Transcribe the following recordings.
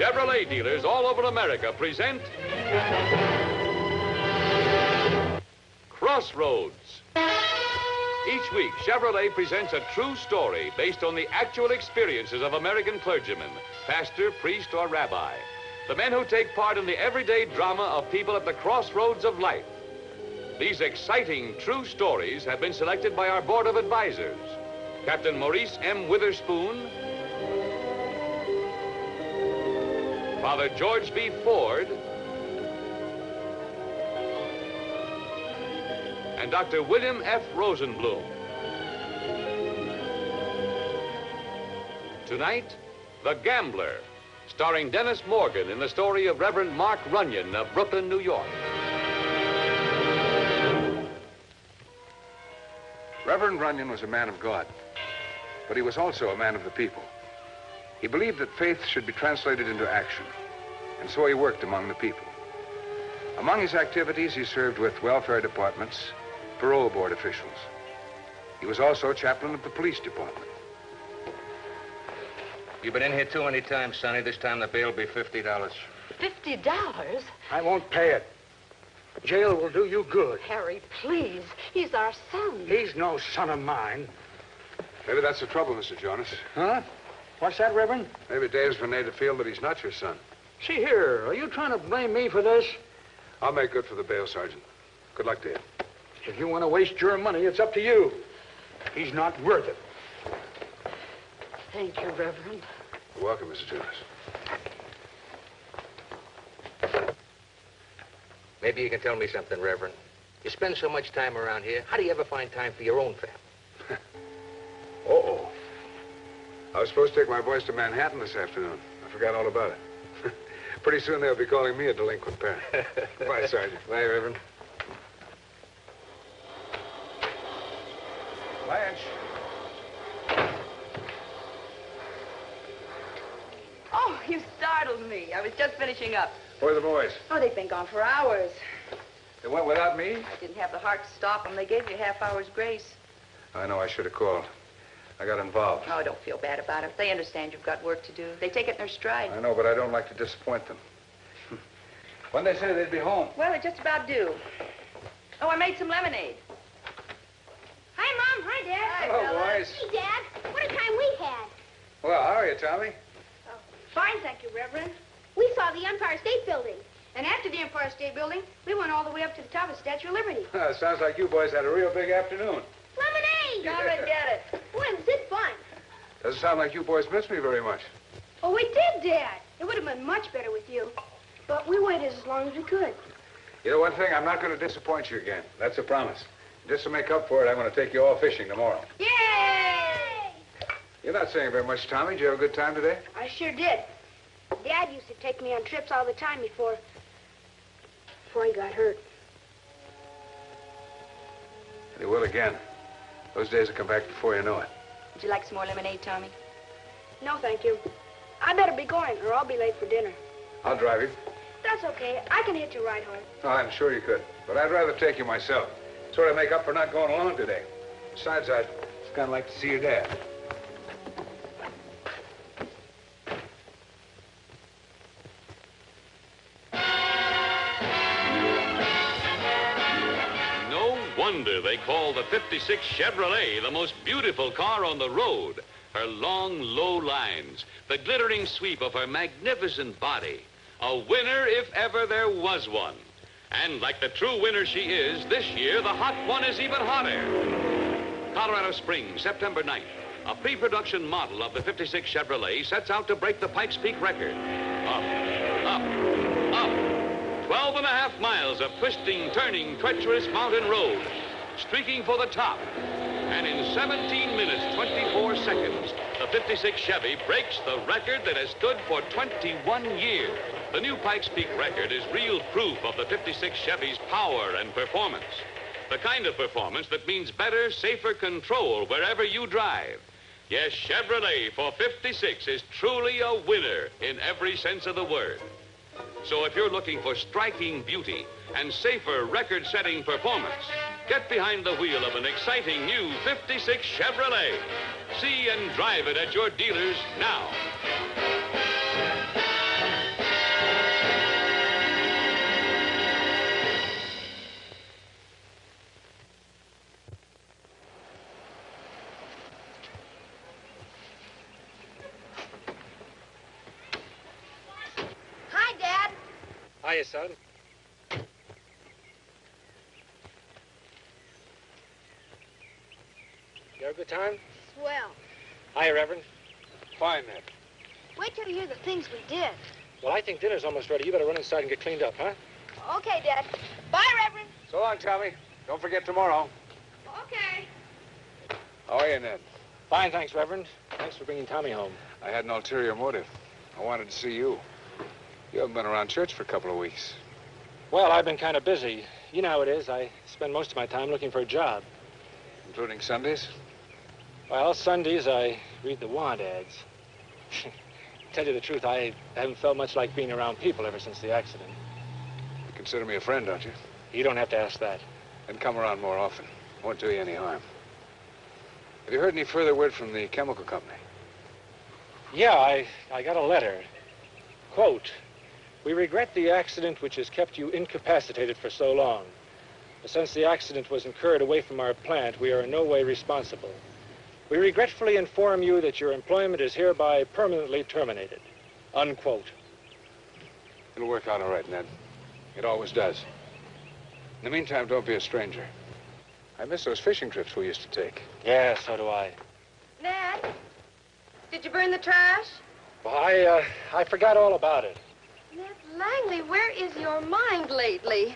Chevrolet dealers all over America present Crossroads. Each week, Chevrolet presents a true story based on the actual experiences of American clergymen, pastor, priest, or rabbi. The men who take part in the everyday drama of people at the crossroads of life. These exciting true stories have been selected by our board of advisors. Captain Maurice M. Witherspoon, Father George B. Ford, and Dr. William F. Rosenblum. Tonight, The Gambler, starring Dennis Morgan in the story of Reverend Mark Runyon of Brooklyn, New York. Reverend Runyon was a man of God, but he was also a man of the people. He believed that faith should be translated into action, and so he worked among the people. Among his activities, he served with welfare departments, parole board officials. He was also chaplain of the police department. You've been in here too many times, Sonny. This time the bail will be $50. $50? I won't pay it. Jail will do you good. Harry, please. He's our son. He's no son of mine. Maybe that's the trouble, Mr. Jonas. Huh? What's that, Reverend? Maybe Dave's been made to feel that he's not your son. See here, are you trying to blame me for this? I'll make good for the bail, Sergeant. Good luck to you. If you want to waste your money, it's up to you. He's not worth it. Thank you, Reverend. You're welcome, Mr. Jonas. Maybe you can tell me something, Reverend. You spend so much time around here. How do you ever find time for your own family? Uh-oh. I was supposed to take my boys to Manhattan this afternoon. I forgot all about it. Pretty soon they'll be calling me a delinquent parent. Bye, Sergeant. Bye, Reverend. Blanche. Oh, you startled me. I was just finishing up. Where are the boys? Oh, they've been gone for hours. They went without me? I didn't have the heart to stop them. They gave you a half hour's grace. I know, I should have called. I got involved. Oh, don't feel bad about it. They understand you've got work to do. They take it in their stride. I know, but I don't like to disappoint them. When they say they'd be home? Well, they just about do. Oh, I made some lemonade. Hi, Mom. Hi, Dad. Hi, Hello, fellas. boys. Hey, Dad. What a time we had. Well, how are you, Tommy? Fine, thank you, Reverend. We saw the Empire State Building. And after the Empire State Building, we went all the way up to the top of the Statue of Liberty. Sounds like you boys had a real big afternoon. Lemonade! Come and get it. Boy, was it fun. Doesn't sound like you boys miss me very much. Oh, we did, Dad. It would have been much better with you. But we waited as long as we could. You know one thing, I'm not going to disappoint you again. That's a promise. Just to make up for it, I'm going to take you all fishing tomorrow. Yay! You're not saying very much, Tommy. Did you have a good time today? I sure did. Dad used to take me on trips all the time before he got hurt. And he will again. Those days will come back before you know it. Would you like some more lemonade, Tommy? No, thank you. I better be going, or I'll be late for dinner. I'll drive you. That's okay. I can hitch a ride home. Oh, I'm sure you could. But I'd rather take you myself. Sort of make up for not going along today. Besides, I'd kind of like to see your dad. No wonder they call the 56 Chevrolet the most beautiful car on the road. Her long, low lines, the glittering sweep of her magnificent body. A winner if ever there was one. And like the true winner she is, this year the hot one is even hotter. Colorado Springs, September 9th. A pre-production model of the 56 Chevrolet sets out to break the Pikes Peak record. Up, up, up. 12 and a half miles of twisting, turning, treacherous mountain road. Streaking for the top. And in 17 minutes, 24 seconds, the 56 Chevy breaks the record that has stood for 21 years. The new Pikes Peak record is real proof of the 56 Chevy's power and performance. The kind of performance that means better, safer control wherever you drive. Yes, Chevrolet for 56 is truly a winner in every sense of the word. So if you're looking for striking beauty and safer record-setting performance, get behind the wheel of an exciting new 56 Chevrolet. See and drive it at your dealers now. Hiya, son. You have a good time? Swell. Hiya, Reverend. Fine, Ned. Wait till you hear the things we did. Well, I think dinner's almost ready. You better run inside and get cleaned up, huh? Okay, Dad. Bye, Reverend. So long, Tommy. Don't forget tomorrow. Okay. How are you, Ned? Fine, thanks, Reverend. Thanks for bringing Tommy home. I had an ulterior motive. I wanted to see you. You haven't been around church for a couple of weeks. Well, I've been kind of busy. You know how it is. I spend most of my time looking for a job. Including Sundays? Well, Sundays I read the want ads. To tell you the truth, I haven't felt much like being around people ever since the accident. You consider me a friend, don't you? You don't have to ask that. Then come around more often. Won't do you any harm. Have you heard any further word from the chemical company? Yeah, I got a letter. Quote, "We regret the accident which has kept you incapacitated for so long. But since the accident was incurred away from our plant, we are in no way responsible. We regretfully inform you that your employment is hereby permanently terminated." Unquote. It'll work out all right, Ned. It always does. In the meantime, don't be a stranger. I miss those fishing trips we used to take. Yeah, so do I. Ned, did you burn the trash? Well, I forgot all about it. Ned Langley, where is your mind lately?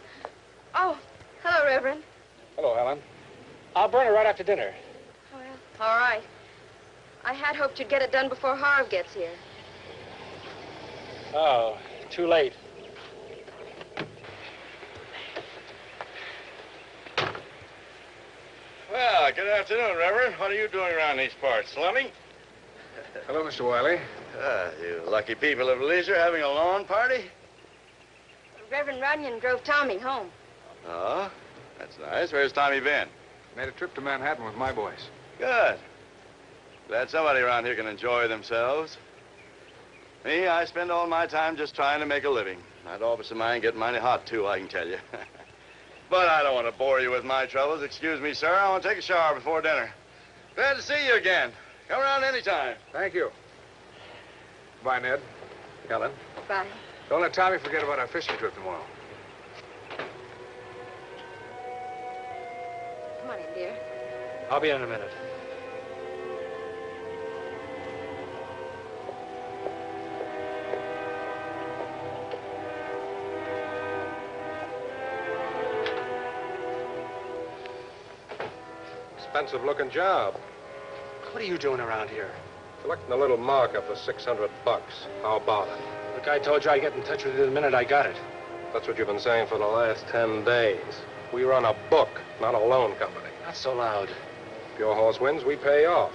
Oh, hello, Reverend. Hello, Helen. I'll burn it right after dinner. Well, all right. I had hoped you'd get it done before Harv gets here. Oh, too late. Well, good afternoon, Reverend. What are you doing around these parts? Slumming? Hello, Mr. Wiley. You lucky people of leisure having a lawn party? Reverend Runyon drove Tommy home. Oh, that's nice. Where's Tommy been? Made a trip to Manhattan with my boys. Good. Glad somebody around here can enjoy themselves. Me, I spend all my time just trying to make a living. That office of mine get mighty hot, too, I can tell you. But I don't want to bore you with my troubles. Excuse me, sir. I want to take a shower before dinner. Glad to see you again. Come around anytime. Thank you. Bye, Ned. Helen. Bye. Don't let Tommy forget about our fishing trip tomorrow. Come on in, dear. I'll be in a minute. Expensive-looking job. What are you doing around here? Collecting a little markup for $600. How about it? Look, I told you I'd get in touch with you the minute I got it. That's what you've been saying for the last 10 days. We run a book, not a loan company. Not so loud. If your horse wins, we pay off.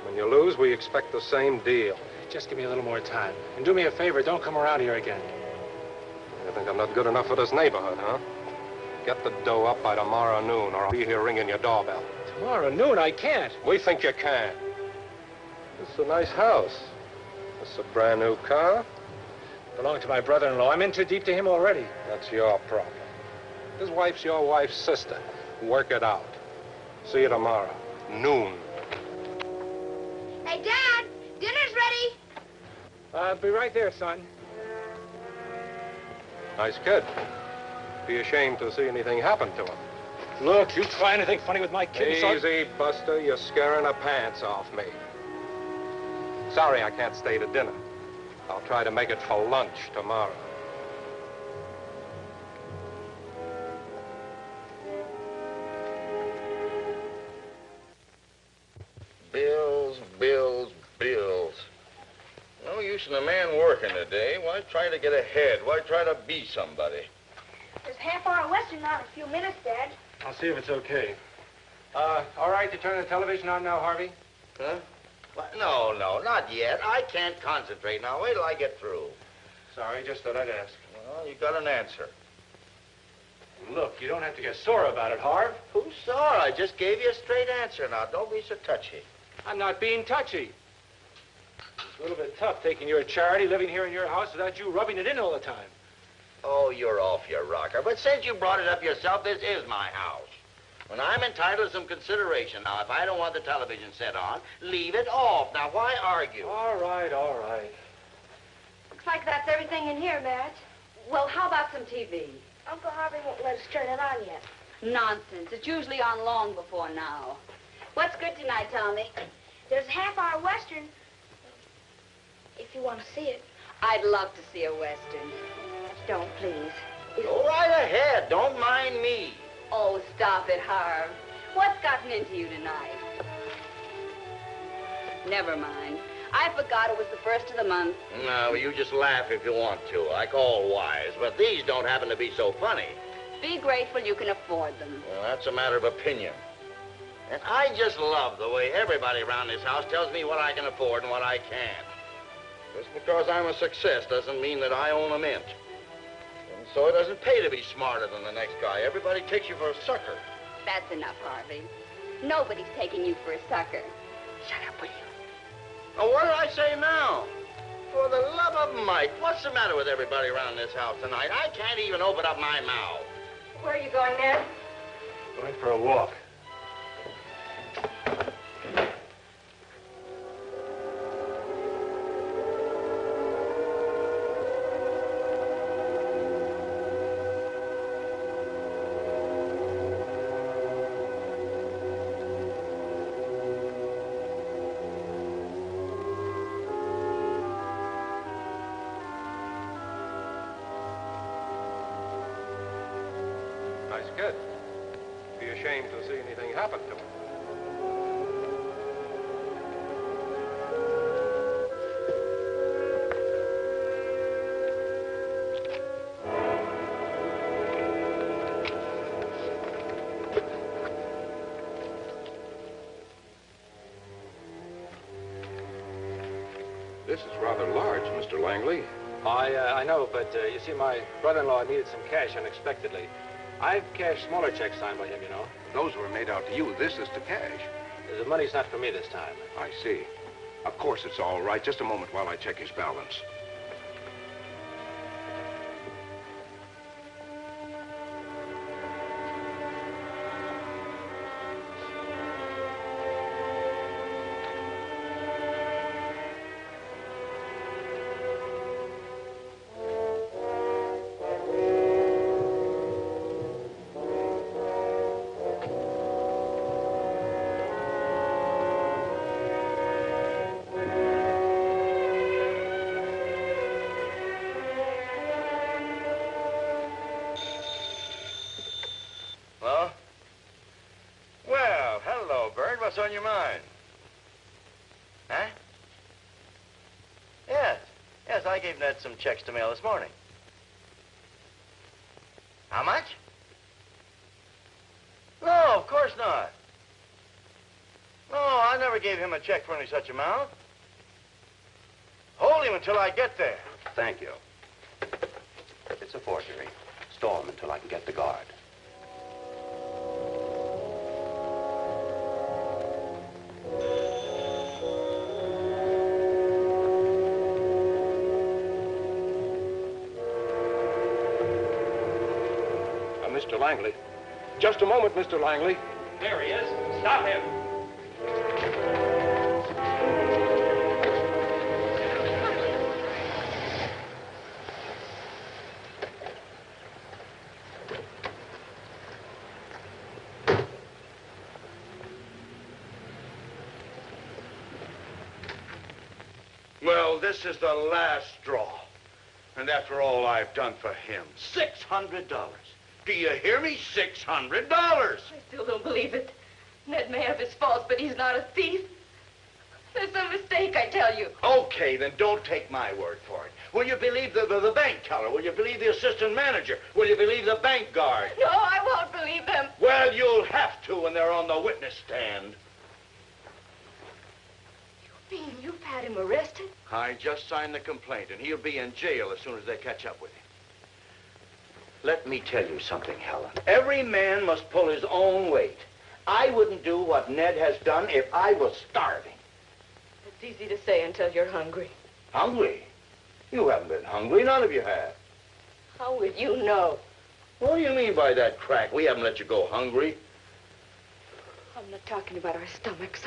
When you lose, we expect the same deal. Just give me a little more time. And do me a favor, don't come around here again. You think I'm not good enough for this neighborhood, huh? Get the dough up by tomorrow noon, or I'll be here ringing your doorbell. Tomorrow noon, I can't. We think you can. This is a nice house. This is a brand new car. Belonged to my brother-in-law. I'm in too deep to him already. That's your problem. His wife's your wife's sister. Work it out. See you tomorrow, noon. Hey, Dad, dinner's ready. I'll be right there, son. Nice kid. Be ashamed to see anything happen to him. Look, you try anything funny with my kid, son. Easy, Buster. You're scaring the pants off me. Sorry I can't stay to dinner. I'll try to make it for lunch tomorrow. Bills, bills, bills. No use in a man working today. Why try to get ahead? Why try to be somebody? There's half-hour western on in a few minutes, Dad. I'll see if it's okay. All right to turn the television on now, Harvey? Huh? What? No, not yet. I can't concentrate now. Wait till I get through. Sorry, just thought I'd ask. Well, you got an answer. Look, you don't have to get sore about it, Harv. Who's sorry? I just gave you a straight answer now. Don't be so touchy. I'm not being touchy. It's a little bit tough taking your charity, living here in your house without you rubbing it in all the time. Oh, you're off your rocker. But since you brought it up yourself, this is my house. When I'm entitled to some consideration. Now, if I don't want the television set on, leave it off. Now, why argue? All right, all right. Looks like that's everything in here, Dad. Well, how about some TV? Uncle Harvey won't let us turn it on yet. Nonsense. It's usually on long before now. What's good tonight, Tommy? There's a half-hour Western, if you want to see it. I'd love to see a Western. Don't, please. Go right ahead. Don't mind me. Oh, stop it, Harv. What's gotten into you tonight? Never mind. I forgot it was the first of the month. No, you just laugh if you want to, like all wise. But these don't happen to be so funny. Be grateful you can afford them. Well, that's a matter of opinion. And I just love the way everybody around this house tells me what I can afford and what I can't. Just because I'm a success doesn't mean that I own a mint. And so it doesn't pay to be smarter than the next guy. Everybody takes you for a sucker. That's enough, Harvey. Nobody's taking you for a sucker. Shut up, will you? Oh, what did I say now? For the love of Mike, what's the matter with everybody around this house tonight? I can't even open up my mouth. Where are you going, Ned? Going for a walk. Nice kid. Be ashamed to see anything happen to him. This is rather large, Mr. Langley. I know, but you see, my brother-in-law needed some cash unexpectedly. I've cashed smaller checks signed by him, you know. Those were made out to you. This is to cash. The money's not for me this time. I see. Of course it's all right. Just a moment while I check his balance. What's on your mind? Huh? Yes, I gave Ned some checks to mail this morning. How much? No, of course not. No, I never gave him a check for any such amount. Hold him until I get there. Thank you. It's a forgery. Store him until I can get the guard. Mr. Langley. Just a moment, Mr. Langley. There he is. Stop him. Well, this is the last straw. And after all I've done for him, $600. Do you hear me? $600. I still don't believe it. Ned may have his faults, but he's not a thief. There's a mistake, I tell you. Okay, then don't take my word for it. Will you believe the bank teller? Will you believe the assistant manager? Will you believe the bank guard? No, I won't believe them. Well, you'll have to when they're on the witness stand. You mean you've had him arrested? I just signed the complaint, and he'll be in jail as soon as they catch up with him. Let me tell you something, Helen. Every man must pull his own weight. I wouldn't do what Ned has done if I was starving. It's easy to say until you're hungry. Hungry? You haven't been hungry. None of you have. How would you know? What do you mean by that crack? We haven't let you go hungry. I'm not talking about our stomachs.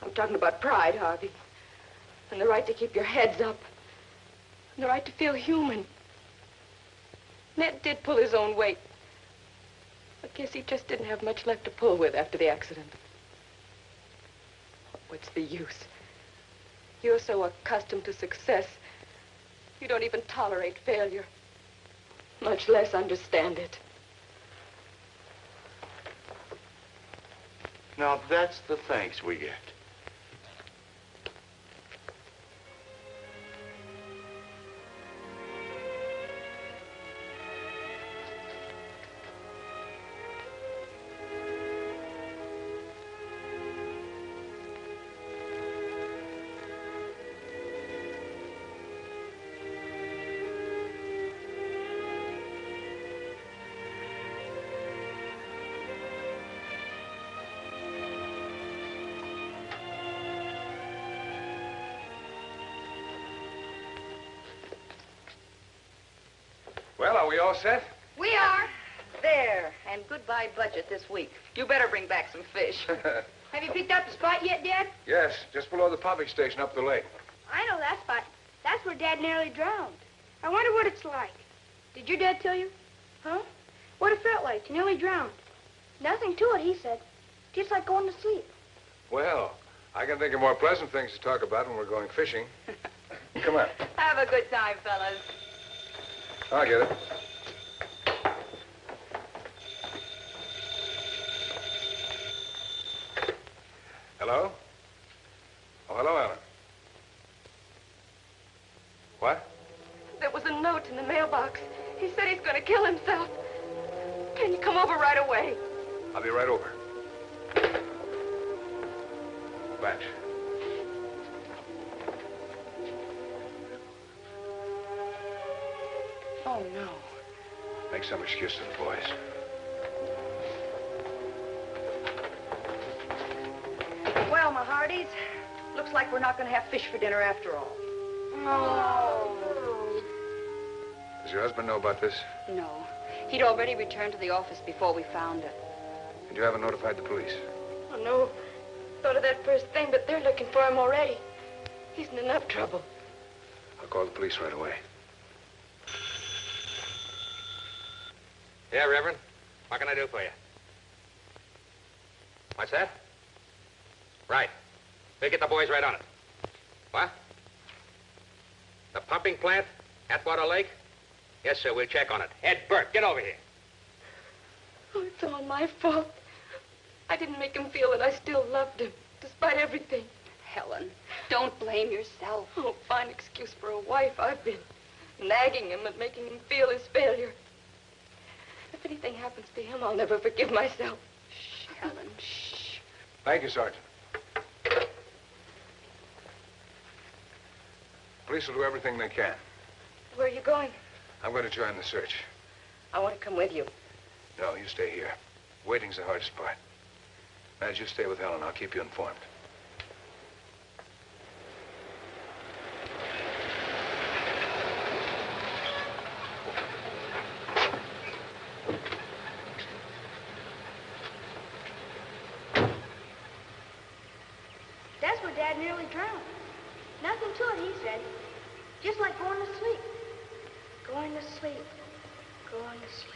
I'm talking about pride, Harvey. And the right to keep your heads up. And the right to feel human. Ned did pull his own weight. I guess he just didn't have much left to pull with after the accident. What's the use? You're so accustomed to success, you don't even tolerate failure, much less understand it. Now, that's the thanks we get. Well, are we all set? We are. There. And goodbye budget this week. You better bring back some fish. Have you picked up the spot yet, Dad? Yes, just below the pumping station up the lake. I know that spot. That's where Dad nearly drowned. I wonder what it's like. Did your dad tell you? Huh? What it felt like to nearly drown. Nothing to it, he said. Just like going to sleep. Well, I can think of more pleasant things to talk about when we're going fishing. Come on. Have a good time, fellas. I'll get it. Hello? Oh, hello, Alan. What? There was a note in the mailbox. He said he's going to kill himself. Can you come over right away? I'll be right over. Blanche. Oh, no. Make some excuse to the boys. Well, my hearties, looks like we're not going to have fish for dinner after all. Oh. Does your husband know about this? No. He'd already returned to the office before we found it. And you haven't notified the police? Oh, no. Thought of that first thing, but they're looking for him already. He's in enough trouble. I'll call the police right away. Yeah, Reverend. What can I do for you? What's that? Right. We'll get the boys right on it. What? The pumping plant? Atwater Lake? Yes, sir. We'll check on it. Ed Burke, get over here. Oh, it's all my fault. I didn't make him feel that I still loved him, despite everything. Helen, don't blame yourself. Oh, fine excuse for a wife. I've been nagging him and making him feel his failure. If anything happens to him, I'll never forgive myself. Shh, Helen, shh. Thank you, Sergeant. Police will do everything they can. Where are you going? I'm going to join the search. I want to come with you. No, you stay here. Waiting's the hardest part. Madge, you stay with Helen. I'll keep you informed. That's where Dad nearly drowned. Nothing to it, he said. Just like going to sleep. Going to sleep. Going to sleep.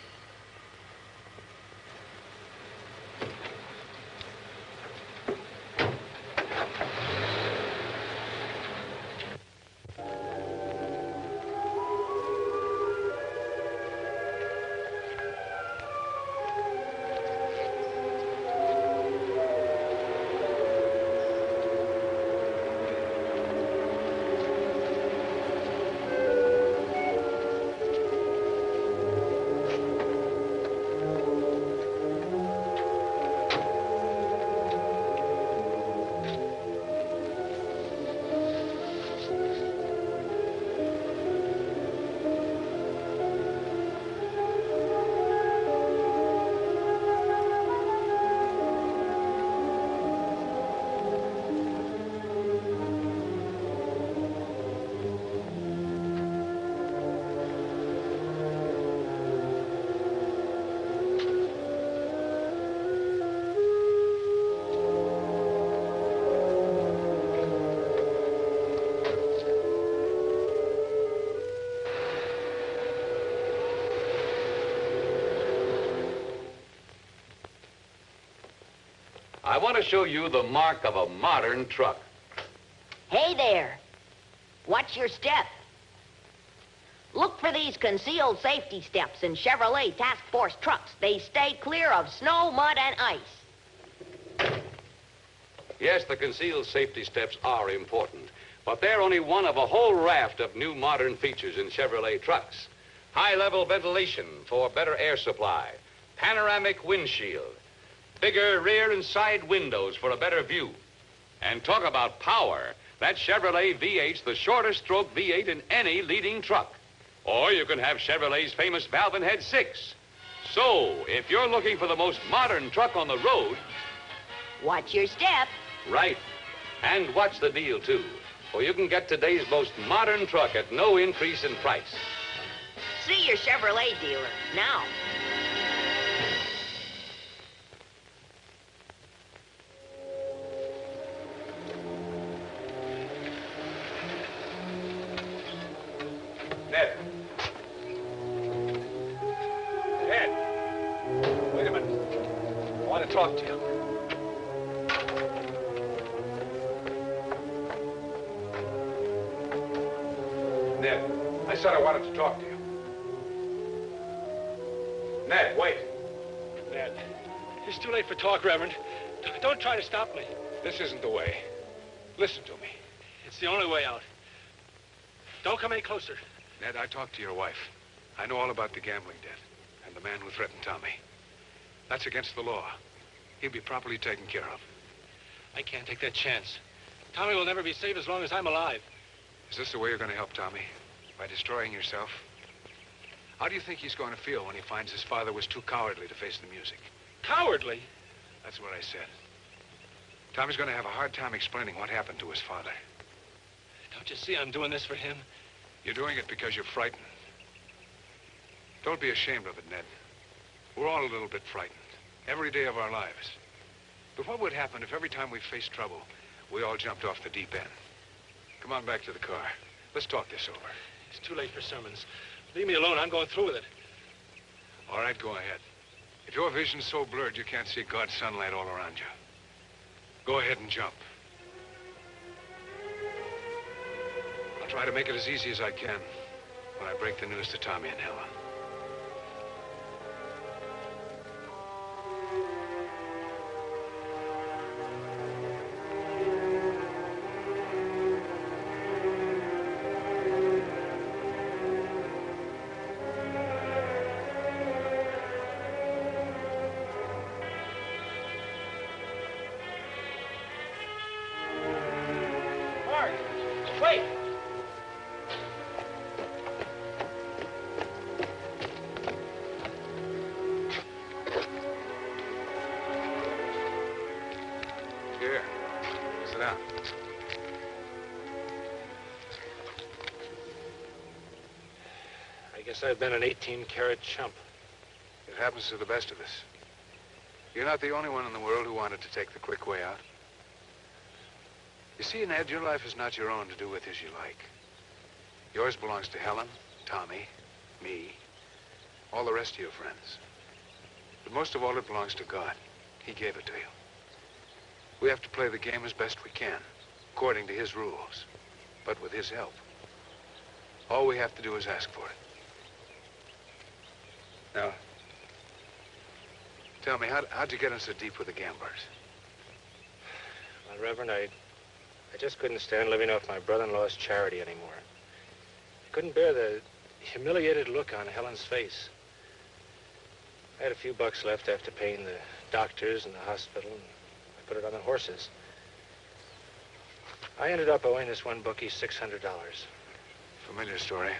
I want to show you the mark of a modern truck. Hey there. Watch your step. Look for these concealed safety steps in Chevrolet Task Force trucks. They stay clear of snow, mud, and ice. Yes, the concealed safety steps are important, but they're only one of a whole raft of new modern features in Chevrolet trucks. High-level ventilation for better air supply, panoramic windshield, bigger rear and side windows for a better view. And talk about power. That Chevrolet V8's the shortest stroke V8 in any leading truck. Or you can have Chevrolet's famous valve and head 6. So, if you're looking for the most modern truck on the road... Watch your step. Right. And watch the deal, too. For you can get today's most modern truck at no increase in price. See your Chevrolet dealer now. Ned. Ned. Wait a minute. I want to talk to you. Ned, I said I wanted to talk to you. Ned, wait. Ned, it's too late for talk, Reverend. Don't try to stop me. This isn't the way. Listen to me. It's the only way out. Don't come any closer. Ned, I talked to your wife. I know all about the gambling debt and the man who threatened Tommy. That's against the law. He'll be properly taken care of. I can't take that chance. Tommy will never be safe as long as I'm alive. Is this the way you're going to help Tommy? By destroying yourself? How do you think he's going to feel when he finds his father was too cowardly to face the music? Cowardly? That's what I said. Tommy's going to have a hard time explaining what happened to his father. Don't you see I'm doing this for him? You're doing it because you're frightened. Don't be ashamed of it, Ned. We're all a little bit frightened, every day of our lives. But what would happen if every time we faced trouble, we all jumped off the deep end? Come on back to the car. Let's talk this over. It's too late for sermons. Leave me alone. I'm going through with it. All right, go ahead. If your vision's so blurred you can't see God's sunlight all around you, go ahead and jump. I'll try to make it as easy as I can when I break the news to Tommy and Helen. Wait! Here. Sit down. I guess I've been an 18-carat chump. It happens to the best of us. You're not the only one in the world who wanted to take the quick way out. You see, Ned, your life is not your own to do with as you like. Yours belongs to Helen, Tommy, me, all the rest of your friends. But most of all, it belongs to God. He gave it to you. We have to play the game as best we can, according to his rules, but with his help. All we have to do is ask for it. Now, tell me, how'd you get in so deep with the gamblers? Well, Reverend, I just couldn't stand living off my brother-in-law's charity anymore. I couldn't bear the humiliated look on Helen's face. I had a few bucks left after paying the doctors and the hospital, and I put it on the horses. I ended up owing this one bookie $600. Familiar story.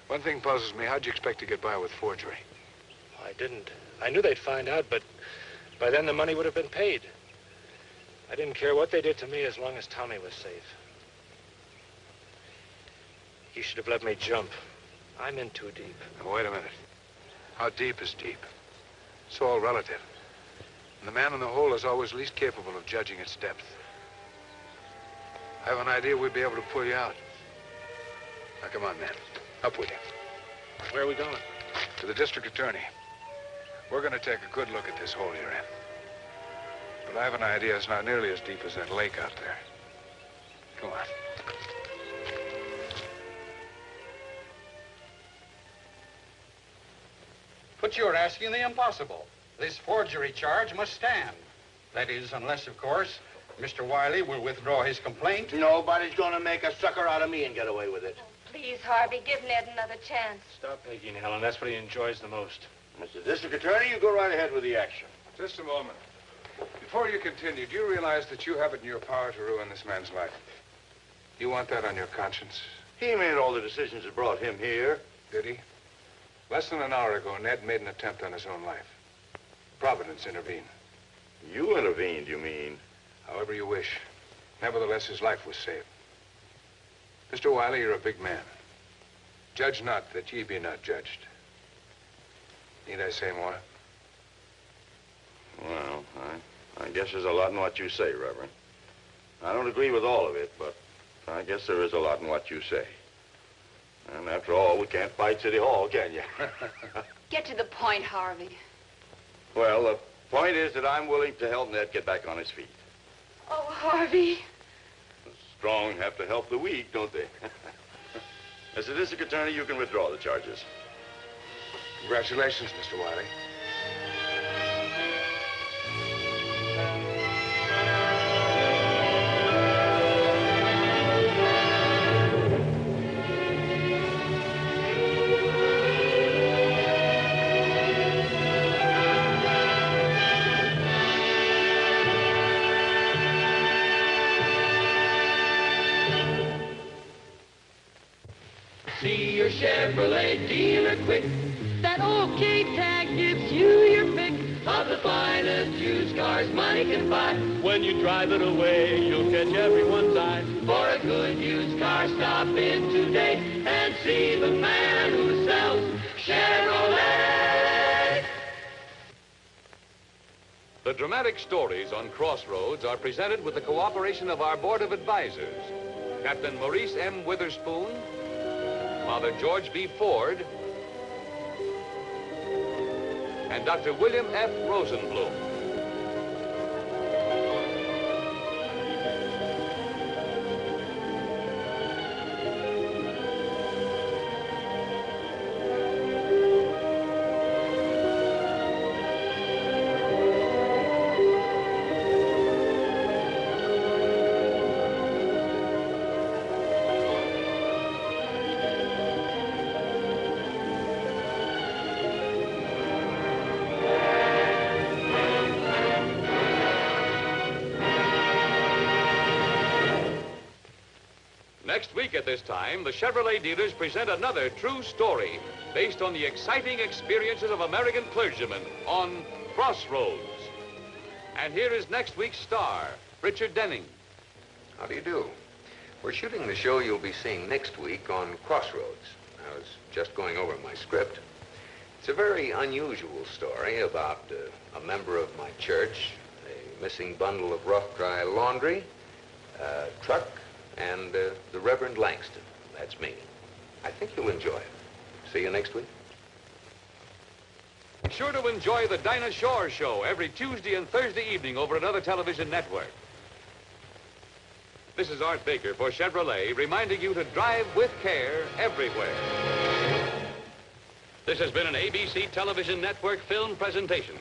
One thing puzzles me, how'd you expect to get by with forgery? I didn't. I knew they'd find out, but by then the money would have been paid. I didn't care what they did to me as long as Tommy was safe. You should have let me jump. I'm in too deep. Now, wait a minute. How deep is deep? It's all relative. And the man in the hole is always least capable of judging its depth. I have an idea we'd be able to pull you out. Now, come on, man. Up with you. Where are we going? To the district attorney. We're going to take a good look at this hole you're in. But I have an idea it's not nearly as deep as that lake out there. Come on. But you're asking the impossible. This forgery charge must stand. That is, unless, of course, Mr. Wiley will withdraw his complaint. Nobody's gonna make a sucker out of me and get away with it. Please, Harvey, give Ned another chance. Stop begging, Helen. That's what he enjoys the most. Mr. District Attorney, you go right ahead with the action. Just a moment. Before you continue, do you realize that you have it in your power to ruin this man's life? You want that on your conscience? He made all the decisions that brought him here. Did he? Less than an hour ago, Ned made an attempt on his own life. Providence intervened. You intervened, you mean? However you wish. Nevertheless, his life was saved. Mr. Wiley, you're a big man. Judge not that ye be not judged. Need I say more? Well, I guess there's a lot in what you say, Reverend. I don't agree with all of it, but I guess there is a lot in what you say. And after all, we can't fight City Hall, can you? Get to the point, Harvey. Well, the point is that I'm willing to help Ned get back on his feet. Oh, Harvey. The strong have to help the weak, don't they? As the district attorney, you can withdraw the charges. Congratulations, Mr. Wiley. See your Chevrolet dealer quick. That old K-Tag gives you your pick of the finest used cars money can buy. When you drive it away, you'll catch everyone's eye. For a good used car, stop in today and see the man who sells Chevrolet. The dramatic stories on Crossroads are presented with the cooperation of our Board of Advisors, Captain Maurice M. Witherspoon, Father George B. Ford, and Dr. William F. Rosenblum. Next week at this time, the Chevrolet dealers present another true story based on the exciting experiences of American clergymen on Crossroads. And here is next week's star, Richard Denning. How do you do? We're shooting the show you'll be seeing next week on Crossroads. I was just going over my script. It's a very unusual story about a member of my church, a missing bundle of rough, dry laundry, a truck, and the Reverend Langston. That's me. I think you'll enjoy it. See you next week. Be sure to enjoy the Dinah Shore Show every Tuesday and Thursday evening over another television network. This is Art Baker for Chevrolet, reminding you to drive with care everywhere. This has been an ABC Television Network film presentation.